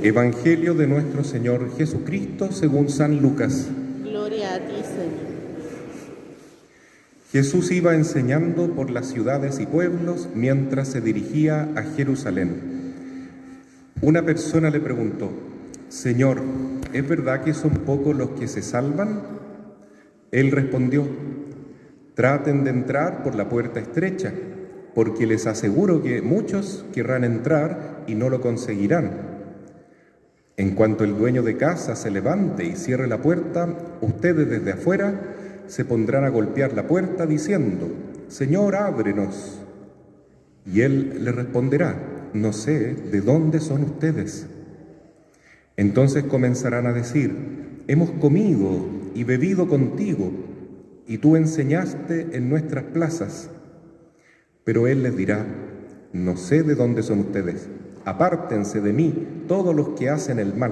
Evangelio de nuestro Señor Jesucristo según San Lucas. Gloria a ti, Señor. Jesús iba enseñando por las ciudades y pueblos mientras se dirigía a Jerusalén. Una persona le preguntó: Señor, ¿es verdad que son pocos los que se salvan? Él respondió: traten de entrar por la puerta estrecha, porque les aseguro que muchos querrán entrar y no lo conseguirán. En cuanto el dueño de casa se levante y cierre la puerta, ustedes desde afuera se pondrán a golpear la puerta diciendo: Señor, ábrenos. Y él le responderá: no sé de dónde son ustedes. Entonces comenzarán a decir: hemos comido y bebido contigo, y tú enseñaste en nuestras plazas. Pero él les dirá: no sé de dónde son ustedes. Apártense de mí, todos los que hacen el mal.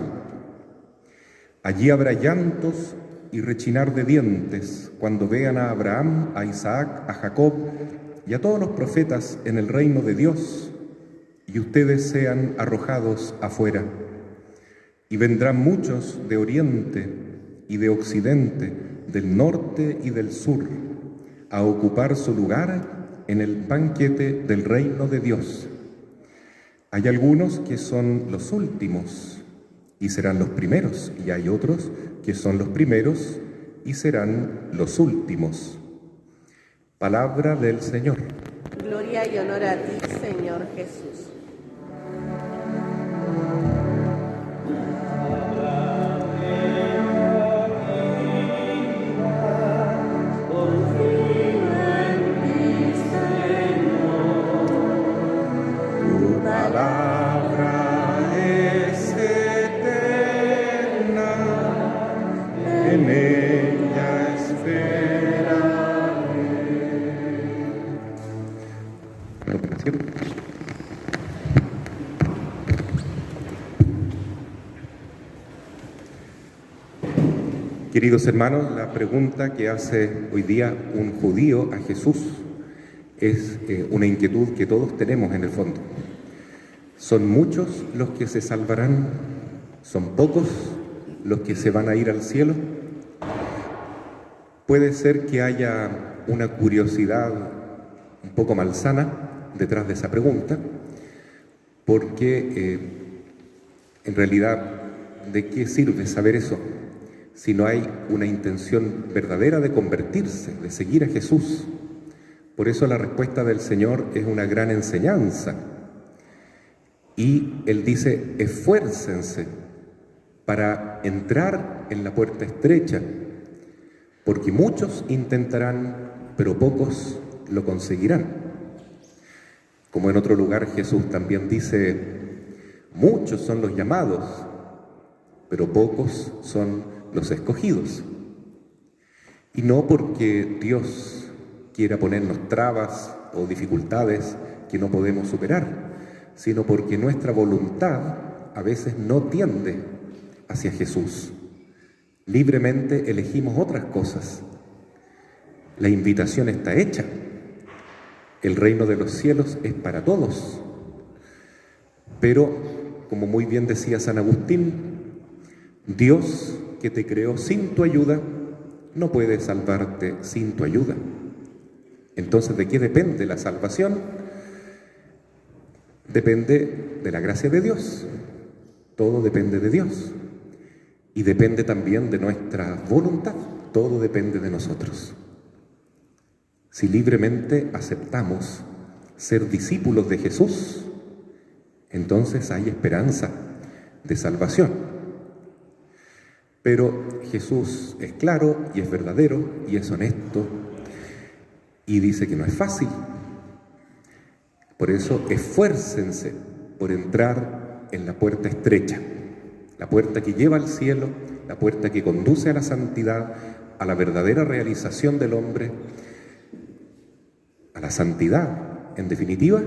Allí habrá llantos y rechinar de dientes cuando vean a Abraham, a Isaac, a Jacob y a todos los profetas en el reino de Dios, y ustedes sean arrojados afuera. Y vendrán muchos de oriente y de occidente, del norte y del sur, a ocupar su lugar en el banquete del reino de Dios. Hay algunos que son los últimos y serán los primeros, y hay otros que son los primeros y serán los últimos. Palabra del Señor. Gloria y honor a ti, Señor Jesús. Queridos hermanos, la pregunta que hace hoy día un judío a Jesús es una inquietud que todos tenemos en el fondo. ¿Son muchos los que se salvarán? ¿Son pocos los que se van a ir al cielo? Puede ser que haya una curiosidad un poco malsana detrás de esa pregunta, porque en realidad, ¿de qué sirve saber eso si no hay una intención verdadera de convertirse, de seguir a Jesús? Por eso la respuesta del Señor es una gran enseñanza. Y Él dice: esfuércense para entrar en la puerta estrecha, porque muchos intentarán, pero pocos lo conseguirán. Como en otro lugar Jesús también dice: muchos son los llamados, pero pocos son los escogidos. Y no porque Dios quiera ponernos trabas o dificultades que no podemos superar, sino porque nuestra voluntad a veces no tiende hacia Jesús. Libremente elegimos otras cosas. La invitación está hecha. El reino de los cielos es para todos. Pero, como muy bien decía San Agustín, Dios, que te creó sin tu ayuda, no puede salvarte sin tu ayuda. Entonces, ¿de qué depende la salvación? Depende de la gracia de Dios. Todo depende de Dios. Y depende también de nuestra voluntad. Todo depende de nosotros. Si libremente aceptamos ser discípulos de Jesús, entonces hay esperanza de salvación. Pero Jesús es claro y es verdadero y es honesto y dice que no es fácil. Por eso esfuércense por entrar en la puerta estrecha, la puerta que lleva al cielo, la puerta que conduce a la santidad, a la verdadera realización del hombre, a la santidad. En definitiva,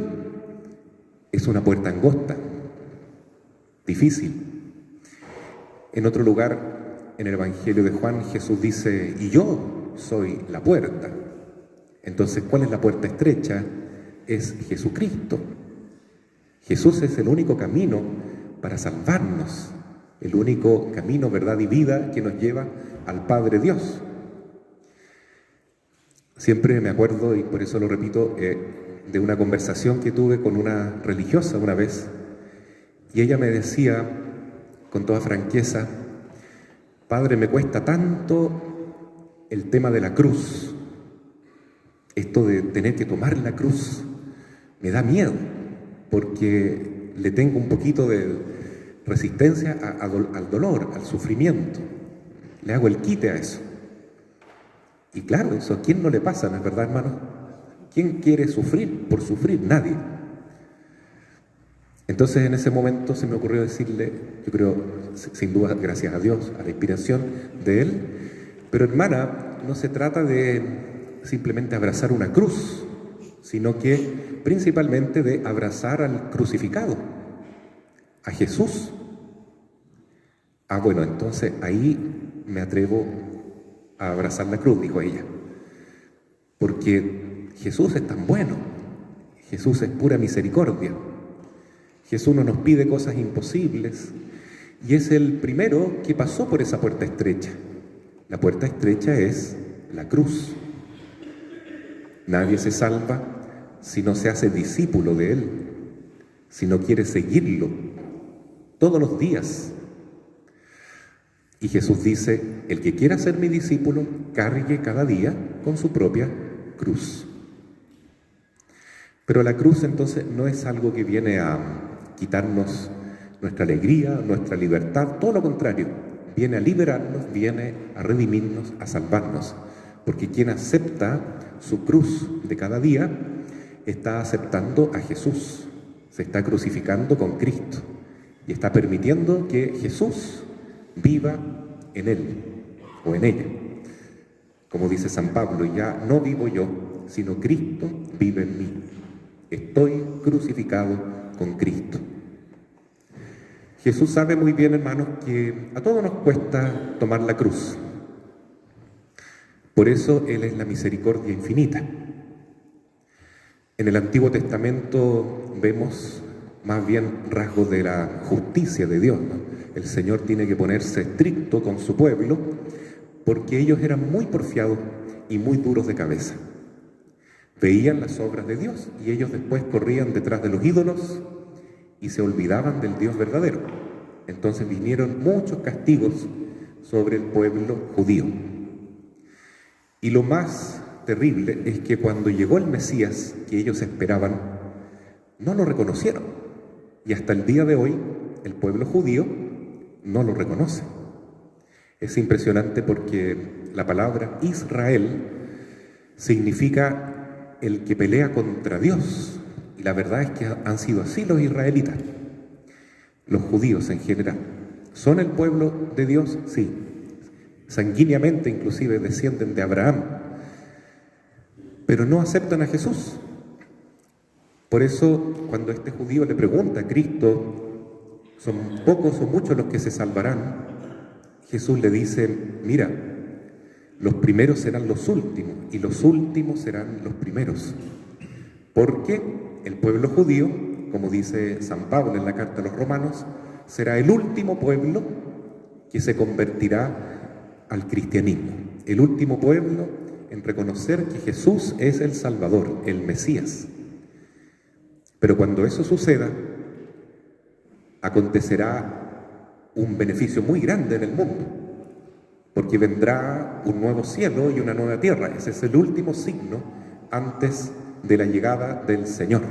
es una puerta angosta, difícil. En otro lugar, en el Evangelio de Juan, Jesús dice: y yo soy la puerta. Entonces, ¿cuál es la puerta estrecha? Es Jesucristo. Jesús es el único camino para salvarnos, el único camino, verdad y vida que nos lleva al Padre Dios. Siempre me acuerdo, y por eso lo repito, de una conversación que tuve con una religiosa una vez, y ella me decía con toda franqueza: Padre, me cuesta tanto el tema de la cruz, esto de tener que tomar la cruz, me da miedo, porque le tengo un poquito de resistencia al dolor, al sufrimiento, le hago el quite a eso. Y claro, eso a quién no le pasa, ¿no es verdad, hermano? ¿Quién quiere sufrir por sufrir? Nadie. Entonces en ese momento se me ocurrió decirle, yo creo, sin duda, gracias a Dios, a la inspiración de Él, pero hermana, no se trata de simplemente abrazar una cruz, sino que principalmente de abrazar al crucificado, a Jesús. Bueno, entonces ahí me atrevo a abrazar la cruz, dijo ella, porque Jesús es tan bueno, Jesús es pura misericordia, Jesús no nos pide cosas imposibles y es el primero que pasó por esa puerta estrecha. La puerta estrecha es la cruz. Nadie se salva si no se hace discípulo de Él, si no quiere seguirlo todos los días. Y Jesús dice, el que quiera ser mi discípulo, cargue cada día con su propia cruz. Pero la cruz entonces no es algo que viene a quitarnos nuestra alegría, nuestra libertad, todo lo contrario, viene a liberarnos, viene a redimirnos, a salvarnos. Porque quien acepta su cruz de cada día, está aceptando a Jesús, se está crucificando con Cristo y está permitiendo que Jesús viva en él o en ella. Como dice San Pablo, ya no vivo yo, sino Cristo vive en mí. Estoy crucificado con Cristo. Jesús sabe muy bien, hermanos, que a todos nos cuesta tomar la cruz. Por eso Él es la misericordia infinita. En el Antiguo Testamento vemos más bien rasgos de la justicia de Dios, ¿no? El Señor tiene que ponerse estricto con su pueblo porque ellos eran muy porfiados y muy duros de cabeza. Veían las obras de Dios y ellos después corrían detrás de los ídolos y se olvidaban del Dios verdadero. Entonces vinieron muchos castigos sobre el pueblo judío. Y lo más terrible es que cuando llegó el Mesías que ellos esperaban, no lo reconocieron. Y hasta el día de hoy, el pueblo judío no lo reconoce. Es impresionante porque la palabra Israel significa el que pelea contra Dios. Y la verdad es que han sido así los israelitas. Los judíos en general. ¿Son el pueblo de Dios? Sí. Sanguíneamente inclusive descienden de Abraham. Pero no aceptan a Jesús. Por eso cuando este judío le pregunta a Cristo, ¿son pocos o muchos los que se salvarán? Jesús le dice, mira, los primeros serán los últimos y los últimos serán los primeros. Porque el pueblo judío, como dice San Pablo en la carta a los Romanos, será el último pueblo que se convertirá al cristianismo. El último pueblo en reconocer que Jesús es el Salvador, el Mesías. Pero cuando eso suceda, acontecerá un beneficio muy grande en el mundo, porque vendrá un nuevo cielo y una nueva tierra. Ese es el último signo antes de la llegada del Señor.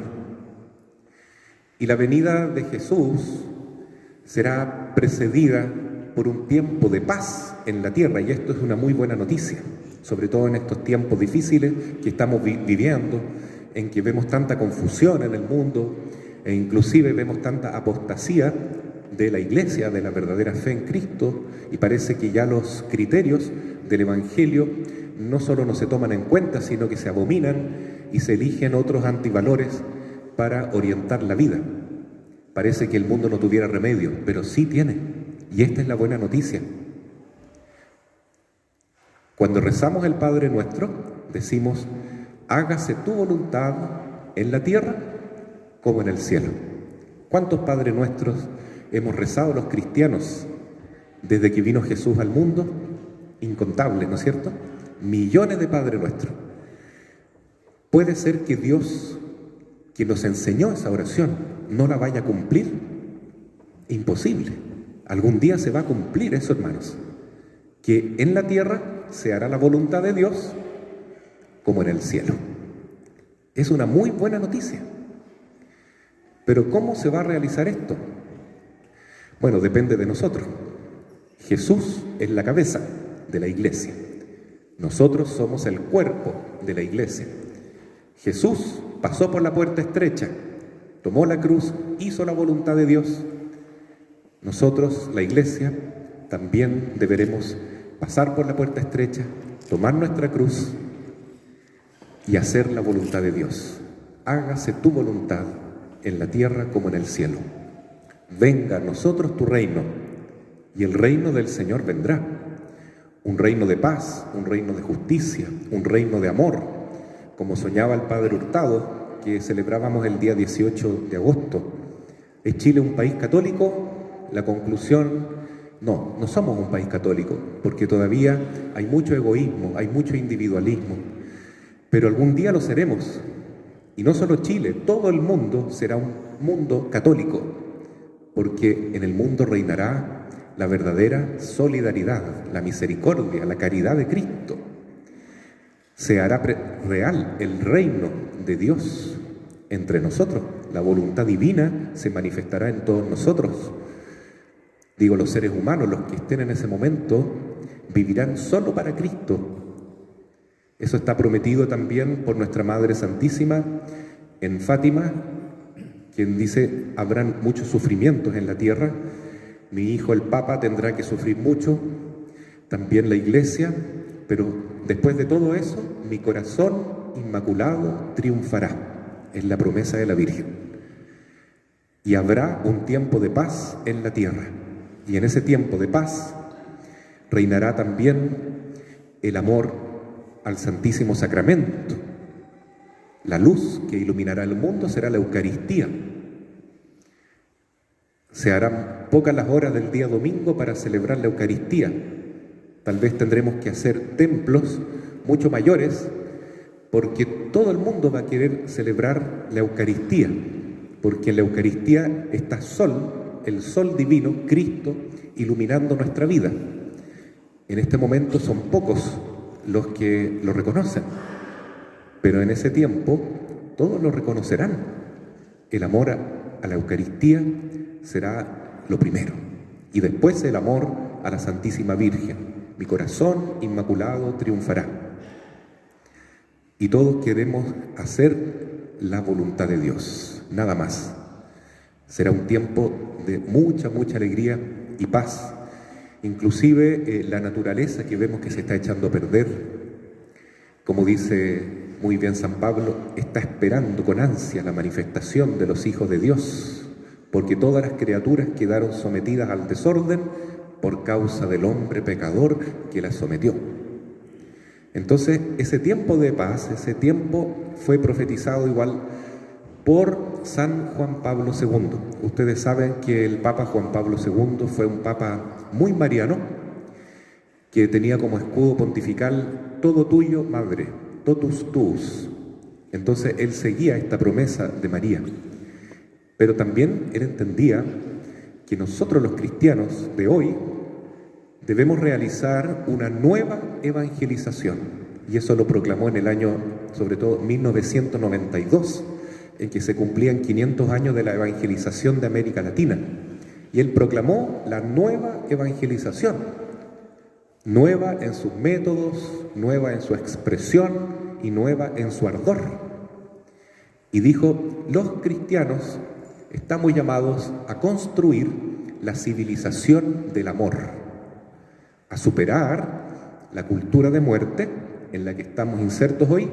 Y la venida de Jesús será precedida por un tiempo de paz en la tierra, y esto es una muy buena noticia, sobre todo en estos tiempos difíciles que estamos viviendo, en que vemos tanta confusión en el mundo, e inclusive vemos tanta apostasía de la Iglesia, de la verdadera fe en Cristo, y parece que ya los criterios del Evangelio no solo no se toman en cuenta, sino que se abominan y se eligen otros antivalores para orientar la vida. Parece que el mundo no tuviera remedio, pero sí tiene, y esta es la buena noticia. Cuando rezamos el Padre Nuestro, decimos, hágase tu voluntad en la tierra como en el cielo. ¿Cuántos Padres Nuestros hemos rezado los cristianos desde que vino Jesús al mundo? Incontables, ¿no es cierto? Millones de Padre Nuestro. ¿Puede ser que Dios, quien nos enseñó esa oración, no la vaya a cumplir? Imposible. Algún día se va a cumplir eso, hermanos. Que en la tierra se hará la voluntad de Dios como en el cielo. Es una muy buena noticia. Pero ¿cómo se va a realizar esto? Bueno, depende de nosotros. Jesús es la cabeza de la iglesia. Nosotros somos el cuerpo de la iglesia. Jesús pasó por la puerta estrecha, tomó la cruz, hizo la voluntad de Dios. Nosotros, la iglesia, también deberemos pasar por la puerta estrecha, tomar nuestra cruz y hacer la voluntad de Dios. Hágase tu voluntad en la tierra como en el cielo. Venga a nosotros tu reino, y el reino del Señor vendrá. Un reino de paz, un reino de justicia, un reino de amor, como soñaba el Padre Hurtado, que celebrábamos el día 18 de agosto. ¿Es Chile un país católico? La conclusión, no somos un país católico, porque todavía hay mucho egoísmo, hay mucho individualismo, pero algún día lo seremos. Y no solo Chile, todo el mundo será un mundo católico, porque en el mundo reinará la verdadera solidaridad, la misericordia, la caridad de Cristo. Se hará real el reino de Dios entre nosotros. La voluntad divina se manifestará en todos nosotros. Digo, los seres humanos, los que estén en ese momento, vivirán solo para Cristo. Eso está prometido también por nuestra Madre Santísima en Fátima, quien dice, habrán muchos sufrimientos en la tierra. Mi hijo el Papa tendrá que sufrir mucho, también la Iglesia, pero después de todo eso, mi corazón inmaculado triunfará. Es la promesa de la Virgen. Y habrá un tiempo de paz en la tierra. Y en ese tiempo de paz reinará también el amor al Santísimo Sacramento. La luz que iluminará el mundo será la Eucaristía. Se harán pocas las horas del día domingo para celebrar la Eucaristía. Tal vez tendremos que hacer templos mucho mayores, porque todo el mundo va a querer celebrar la Eucaristía, porque en la Eucaristía está el sol divino, Cristo, iluminando nuestra vida. En este momento son pocos los que lo reconocen, pero en ese tiempo todos lo reconocerán. El amor a la Eucaristía será lo primero, y después el amor a la Santísima Virgen. Mi corazón inmaculado triunfará. Y todos queremos hacer la voluntad de Dios, nada más. Será un tiempo de mucha alegría y paz. Inclusive la naturaleza que vemos que se está echando a perder, como dice muy bien San Pablo, está esperando con ansia la manifestación de los hijos de Dios, porque todas las criaturas quedaron sometidas al desorden por causa del hombre pecador que las sometió. Entonces, ese tiempo de paz, ese tiempo fue profetizado igual por San Juan Pablo II. Ustedes saben que el Papa Juan Pablo II fue un Papa muy mariano, que tenía como escudo pontifical todo tuyo, madre, totus tuus. Entonces él seguía esta promesa de María, pero también él entendía que nosotros los cristianos de hoy debemos realizar una nueva evangelización, y eso lo proclamó en el año, sobre todo, 1992, en que se cumplían 500 años de la evangelización de América Latina. Y él proclamó la nueva evangelización, nueva en sus métodos, nueva en su expresión y nueva en su ardor. Y dijo, los cristianos estamos llamados a construir la civilización del amor, a superar la cultura de muerte en la que estamos insertos hoy,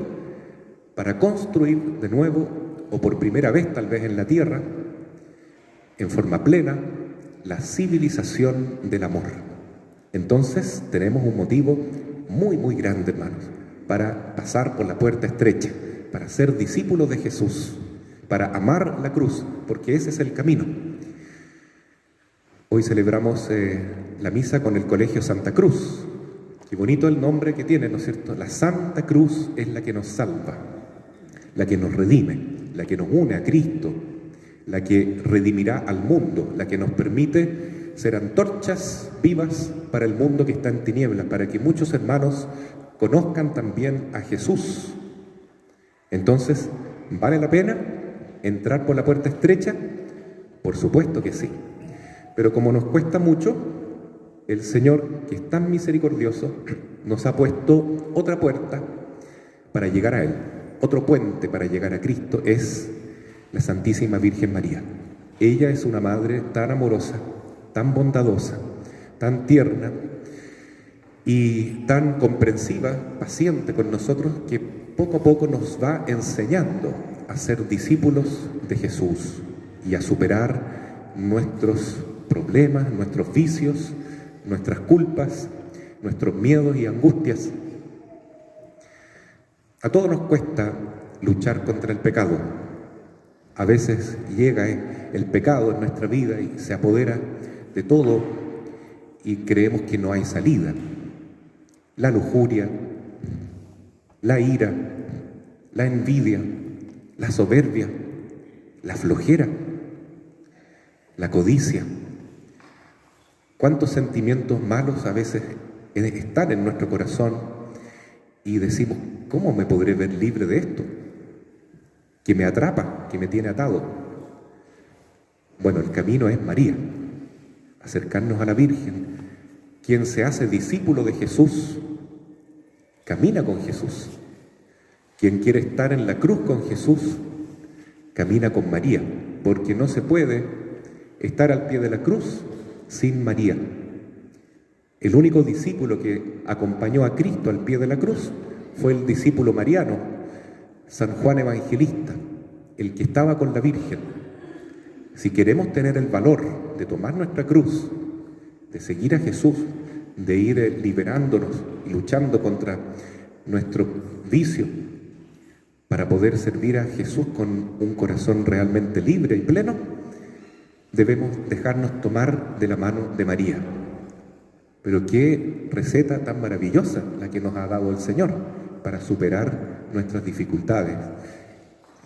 para construir de nuevo, o por primera vez tal vez en la tierra, en forma plena, la civilización del amor. Entonces tenemos un motivo muy grande, hermanos, para pasar por la puerta estrecha, para ser discípulos de Jesús, para amar la cruz, porque ese es el camino. Hoy celebramos la misa con el Colegio Santa Cruz. Qué bonito el nombre que tiene, ¿no es cierto? La Santa Cruz es la que nos salva, la que nos redime, la que nos une a Cristo, la que redimirá al mundo, la que nos permite ser antorchas vivas para el mundo que está en tinieblas, para que muchos hermanos conozcan también a Jesús. Entonces, ¿vale la pena entrar por la puerta estrecha? Por supuesto que sí. Pero como nos cuesta mucho, el Señor, que es tan misericordioso, nos ha puesto otra puerta para llegar a Él. Otro puente para llegar a Cristo es la Santísima Virgen María. Ella es una madre tan amorosa, tan bondadosa, tan tierna y tan comprensiva, paciente con nosotros, que poco a poco nos va enseñando a ser discípulos de Jesús y a superar nuestros problemas, nuestros vicios, nuestras culpas, nuestros miedos y angustias. A todos nos cuesta luchar contra el pecado. A veces llega el pecado en nuestra vida y se apodera de todo y creemos que no hay salida. La lujuria, la ira, la envidia, la soberbia, la flojera, la codicia. ¿Cuántos sentimientos malos a veces están en nuestro corazón y decimos, ¿cómo me podré ver libre de esto? Que me atrapa, que me tiene atado. Bueno, el camino es María, acercarnos a la Virgen. Quien se hace discípulo de Jesús, camina con Jesús. Quien quiere estar en la cruz con Jesús, camina con María, porque no se puede estar al pie de la cruz sin María. El único discípulo que acompañó a Cristo al pie de la cruz fue el discípulo mariano, San Juan Evangelista, el que estaba con la Virgen. Si queremos tener el valor de tomar nuestra cruz, de seguir a Jesús, de ir liberándonos y luchando contra nuestro vicio, para poder servir a Jesús con un corazón realmente libre y pleno, debemos dejarnos tomar de la mano de María. Pero qué receta tan maravillosa la que nos ha dado el Señor para superar nuestras dificultades.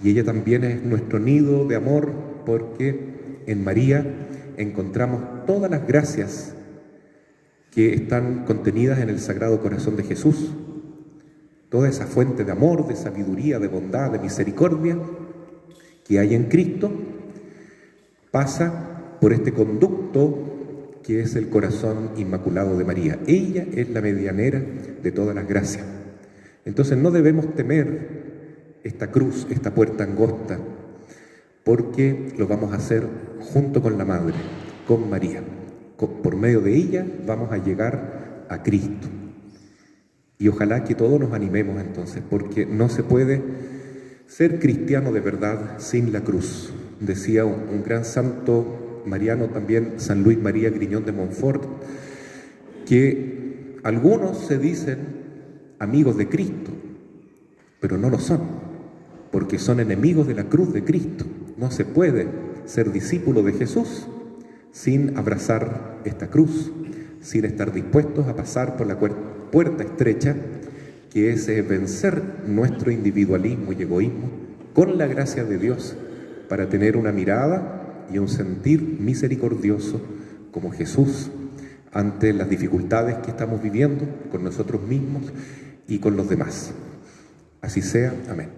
Y ella también es nuestro nido de amor, porque en María encontramos todas las gracias que están contenidas en el Sagrado Corazón de Jesús. Toda esa fuente de amor, de sabiduría, de bondad, de misericordia que hay en Cristo, pasa por este conducto que es el corazón inmaculado de María. Ella es la medianera de todas las gracias. Entonces no debemos temer esta cruz, esta puerta angosta, porque lo vamos a hacer junto con la Madre, con María. Por medio de ella vamos a llegar a Cristo. Y ojalá que todos nos animemos entonces, porque no se puede ser cristiano de verdad sin la cruz. Decía un gran santo mariano también, San Luis María Griñón de Montfort, que algunos se dicen amigos de Cristo, pero no lo son, porque son enemigos de la cruz de Cristo. No se puede ser discípulo de Jesús sin abrazar esta cruz, sin estar dispuestos a pasar por la puerta estrecha, que es vencer nuestro individualismo y egoísmo con la gracia de Dios, para tener una mirada y un sentir misericordioso como Jesús ante las dificultades que estamos viviendo con nosotros mismos y con los demás. Así sea. Amén.